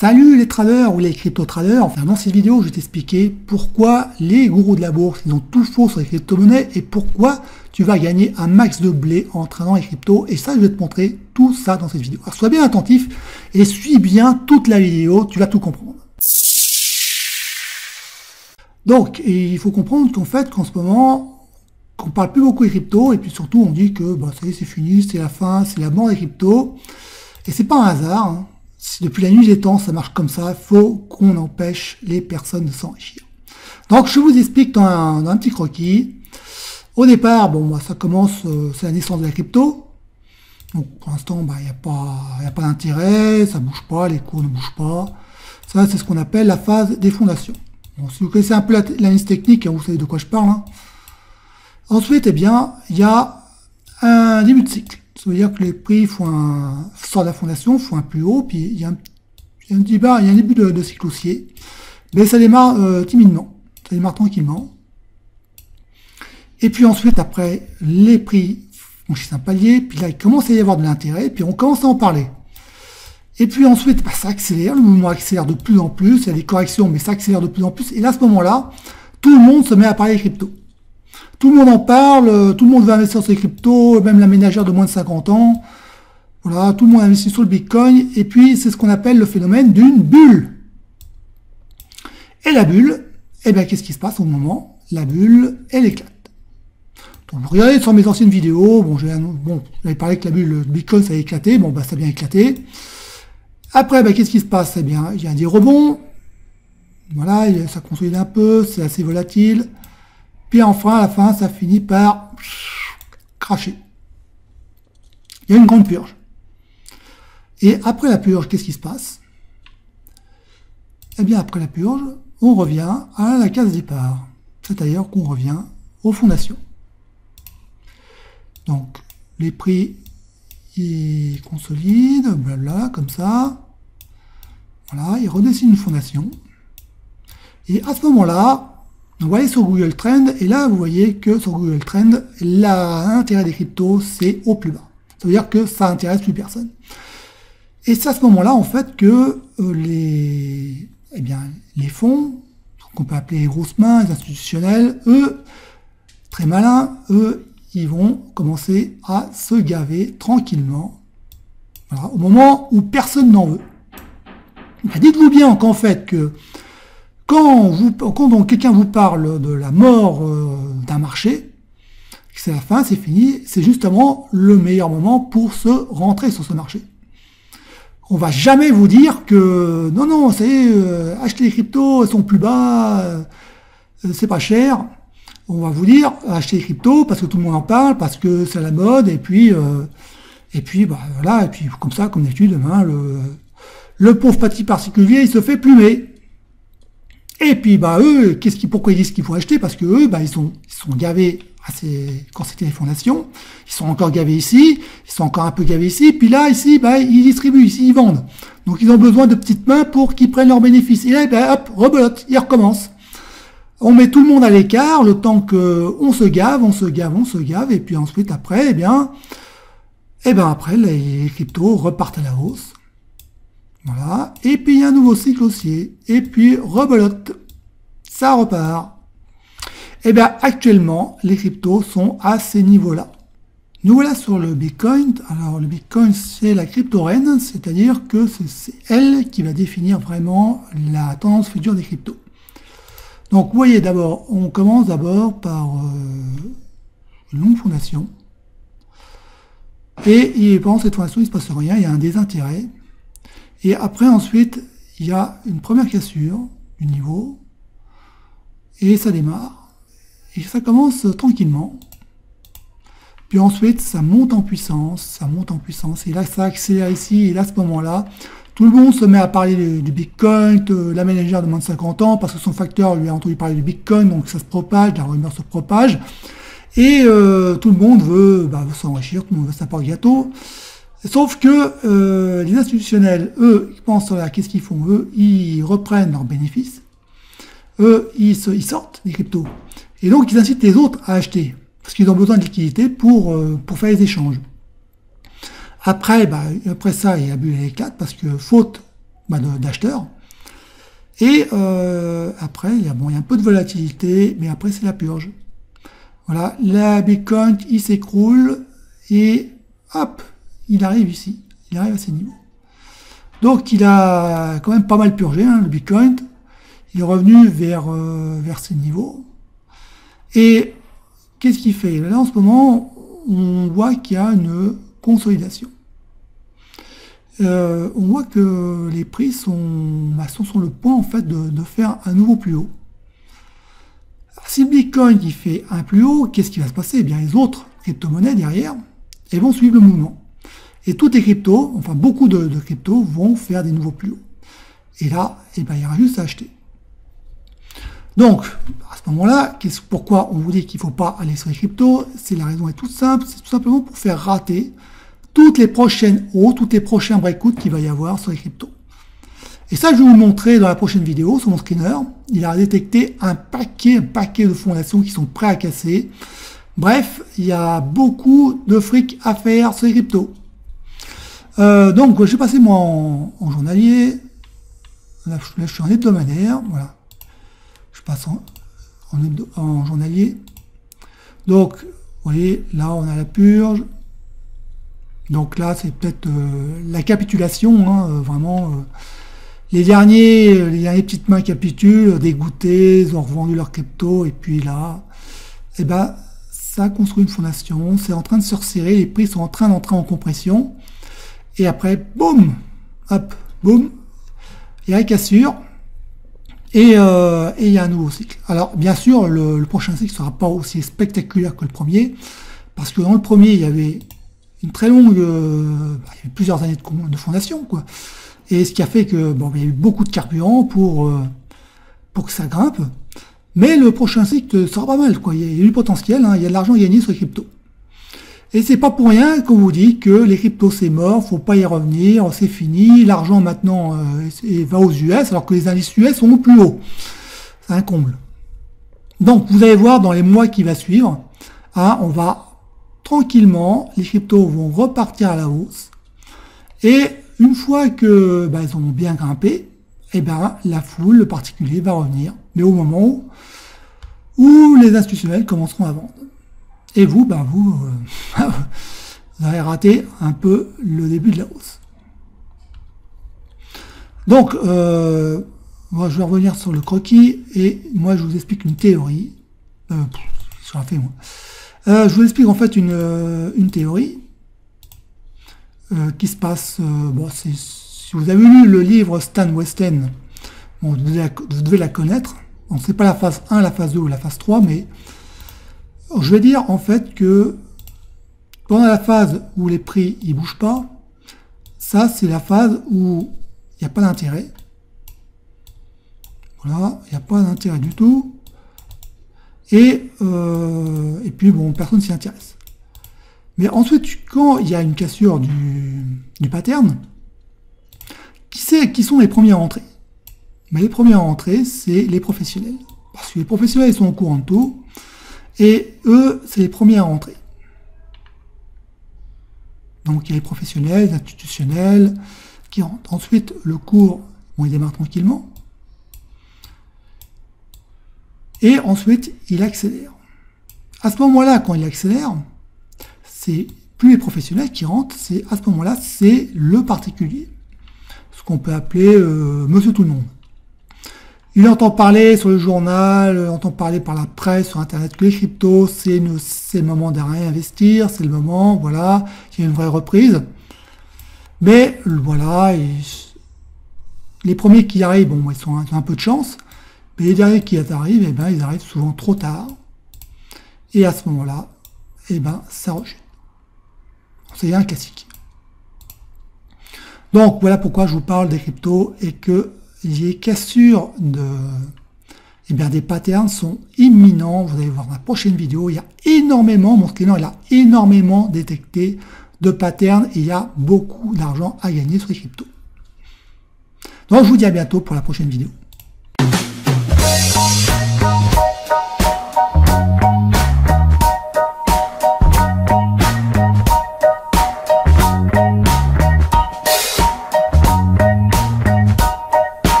Salut les traders ou les crypto-traders, enfin dans cette vidéo je vais t'expliquer pourquoi les gourous de la bourse ils ont tout faux sur les crypto-monnaies et pourquoi tu vas gagner un max de blé en tradant les cryptos, et ça je vais te montrer tout ça dans cette vidéo. Alors sois bien attentif et suis bien toute la vidéo, tu vas tout comprendre. Donc il faut comprendre qu'en fait qu'en ce moment on parle plus beaucoup des cryptos et puis surtout on dit que bah, ça y est c'est fini, c'est la fin, c'est la mort des cryptos, et c'est pas un hasard, hein. Depuis la nuit des temps, ça marche comme ça. Il faut qu'on empêche les personnes de s'enrichir. Donc, je vous explique dans un petit croquis. Au départ, bon, ça commence, c'est la naissance de la crypto. Donc, pour l'instant, il n'y a pas d'intérêt, ça bouge pas, les cours ne bougent pas. Ça, c'est ce qu'on appelle la phase des fondations. Bon, si vous connaissez un peu l'analyse technique, vous savez de quoi je parle. Hein. Ensuite, eh bien, il y a un début de cycle. Ça veut dire que les prix sortent de la fondation, font un plus haut, puis il y a un début de cycle haussier. Mais ça démarre timidement, ça démarre tranquillement. Et puis ensuite, après, les prix franchissent un palier, puis là, il commence à y avoir de l'intérêt, puis on commence à en parler. Et puis ensuite, ça accélère, le mouvement accélère de plus en plus, il y a des corrections, mais ça accélère de plus en plus. Et là, à ce moment-là, tout le monde se met à parler des cryptos. Tout le monde en parle, tout le monde veut investir sur les cryptos, même la ménagère de moins de 50 ans. Voilà, tout le monde investit sur le Bitcoin. Et puis, c'est ce qu'on appelle le phénomène d'une bulle. Et la bulle, eh bien, qu'est-ce qui se passe au moment? La bulle, elle éclate. Donc, regardez sur mes anciennes vidéos. Bon, j'avais parlé que la bulle, le Bitcoin, ça a éclaté. Bon, ça a bien éclaté. Après, qu'est-ce qui se passe? Eh bien, il y a des rebonds. Voilà, ça consolide un peu, c'est assez volatile. Puis enfin, à la fin, ça finit par cracher. Il y a une grande purge. Et après la purge, qu'est-ce qui se passe? Eh bien, après la purge, on revient à la case départ. C'est-à-dire qu'on revient aux fondations. Donc, les prix, ils consolident, blabla, comme ça. Voilà, ils redessinent une fondation. Et à ce moment-là, vous voyez sur Google Trend, et là vous voyez que sur Google Trend, l'intérêt des cryptos c'est au plus bas. Ça veut dire que ça intéresse plus personne. Et c'est à ce moment-là en fait que les fonds, qu'on peut appeler les grosses mains, les institutionnels, eux, très malins, eux, ils vont commencer à se gaver tranquillement. Voilà, au moment où personne n'en veut. Dites-vous bien qu'en fait que quand quelqu'un vous parle de la mort d'un marché, que c'est la fin, c'est fini, c'est justement le meilleur moment pour se rentrer sur ce marché. On va jamais vous dire que non, c'est achetez les cryptos, elles sont plus bas, c'est pas cher. On va vous dire achetez les cryptos parce que tout le monde en parle, parce que c'est à la mode, et puis voilà, et puis comme ça, comme d'habitude, le pauvre petit particulier, il se fait plumer. Et puis eux, pourquoi ils disent qu'il faut acheter? Parce que eux, ils sont gavés quand c'était les fondations, ils sont encore gavés ici, ils sont encore un peu gavés ici, puis là, ici, ils distribuent, ici, ils vendent. Donc ils ont besoin de petites mains pour qu'ils prennent leurs bénéfices. Et là, hop, rebelote, ils recommencent. On met tout le monde à l'écart, le temps que on se gave, et puis ensuite, après, après, les cryptos repartent à la hausse. Voilà, et puis il y a un nouveau cycle haussier, et puis rebelote, ça repart. Et bien actuellement, les cryptos sont à ces niveaux-là. Nous voilà sur le Bitcoin. Alors le Bitcoin, c'est la crypto-reine, c'est-à-dire que c'est elle qui va définir vraiment la tendance future des cryptos. Donc vous voyez d'abord, on commence d'abord par une longue fondation. Et pendant cette fondation, il ne se passe rien, il y a un désintérêt. Et après, ensuite, il y a une première cassure du niveau, et ça démarre, et ça commence tranquillement. Puis ensuite, ça monte en puissance, et là, ça accélère ici, et là, à ce moment-là, tout le monde se met à parler du Bitcoin, de la ménagère de moins de 50 ans, parce que son facteur lui a entendu parler du Bitcoin, donc ça se propage, la rumeur se propage, et tout le monde veut s'enrichir, tout le monde veut sa part de gâteau. Sauf que les institutionnels, eux, ils pensent là, qu'est-ce qu'ils font? Eux, ils reprennent leurs bénéfices. Eux, ils sortent des cryptos. Et donc, ils incitent les autres à acheter. Parce qu'ils ont besoin de liquidité pour faire les échanges. Après, après ça, il y a bu les 4 parce que faute d'acheteurs. Et après, il y a un peu de volatilité, mais après c'est la purge. Voilà, la Bitcoin, il s'écroule et hop, il arrive ici, il arrive à ces niveaux. Donc il a quand même pas mal purgé, hein, le Bitcoin. Il est revenu vers ces niveaux. Et qu'est-ce qu'il fait? Là, en ce moment, on voit qu'il y a une consolidation. On voit que les prix sont sur le point en fait de faire un nouveau plus haut. Si le Bitcoin il fait un plus haut, qu'est-ce qui va se passer? Eh bien, les autres crypto-monnaies derrière, elles vont suivre le mouvement. Et toutes les cryptos, enfin beaucoup de cryptos, vont faire des nouveaux plus hauts. Et là, eh ben, il y aura juste à acheter. Donc, à ce moment-là, pourquoi on vous dit qu'il ne faut pas aller sur les cryptos? C'est la raison est toute simple, c'est tout simplement pour faire rater toutes les prochaines hauts, tous les prochains breakouts qu'il va y avoir sur les cryptos. Et ça, je vais vous le montrer dans la prochaine vidéo sur mon screener. Il a détecté un paquet de fondations qui sont prêts à casser. Bref, il y a beaucoup de fric à faire sur les cryptos. Donc, je vais passer moi en journalier. Là, je suis en hebdomadaire. Voilà. Je passe en journalier. Donc, vous voyez, là, on a la purge. Donc là, c'est peut-être la capitulation, hein, vraiment. Les derniers petites mains capitulent, dégoûtés, ils ont revendu leur crypto, et puis là, eh ben, ça construit une fondation, c'est en train de se resserrer, les prix sont en train d'entrer en compression, et après, boum, hop, boum, il y a la cassure, et il y a un nouveau cycle. Alors, bien sûr, le prochain cycle ne sera pas aussi spectaculaire que le premier, parce que dans le premier, il y avait une très longue, il y avait plusieurs années de fondation, quoi. Et ce qui a fait que, bon, il y a eu beaucoup de carburant pour que ça grimpe. Mais le prochain cycle sera pas mal, quoi. Il y a eu du potentiel, hein, il y a de l'argent gagné sur les cryptos. Et c'est pas pour rien qu'on vous dit que les cryptos c'est mort, faut pas y revenir, c'est fini, l'argent maintenant va aux US, alors que les indices US sont au plus haut. C'est un comble. Donc vous allez voir dans les mois qui va suivre, hein, on va tranquillement, les cryptos vont repartir à la hausse. Et une fois que ils ont bien grimpé, eh ben, la foule, le particulier va revenir, mais au moment où les institutionnels commenceront à vendre. Et vous, vous avez raté un peu le début de la hausse. Donc, moi, je vais revenir sur le croquis, et moi, je vous explique une théorie. Je vous explique en fait une théorie qui se passe, si vous avez lu le livre Stan Westen, bon, vous devez la connaître. Bon, c'est pas la phase 1, la phase 2 ou la phase 3, mais je vais dire en fait que pendant la phase où les prix ils bougent pas, ça c'est la phase où il n'y a pas d'intérêt. Voilà, il n'y a pas d'intérêt du tout. Et puis bon, personne s'y intéresse. Mais ensuite, quand il y a une cassure du pattern, qui sont les premiers à rentrer? Mais les premiers à rentrer, c'est les professionnels. Parce que les professionnels, ils sont au courant de tout, et eux, c'est les premiers à rentrer. Donc il y a les professionnels, les institutionnels, qui rentrent. Ensuite, le cours, bon, il démarre tranquillement. Et ensuite, il accélère. À ce moment-là, quand il accélère, c'est plus les professionnels qui rentrent, c'est à ce moment-là, c'est le particulier. Ce qu'on peut appeler Monsieur Tout-le-Monde. Il entend parler sur le journal, entend parler par la presse, sur Internet, que les cryptos, c'est le moment de réinvestir, c'est le moment, voilà, il y a une vraie reprise. Mais voilà, les premiers qui arrivent, bon, ils ont un peu de chance. Mais les derniers qui arrivent, eh ben, ils arrivent souvent trop tard. Et à ce moment-là, eh ben, ça rechute. C'est un classique. Donc, voilà pourquoi je vous parle des cryptos et que les cassures des patterns sont imminents. Vous allez voir dans la prochaine vidéo, il y a énormément, mon screener, il a énormément détecté de patterns et il y a beaucoup d'argent à gagner sur les cryptos. Donc, je vous dis à bientôt pour la prochaine vidéo.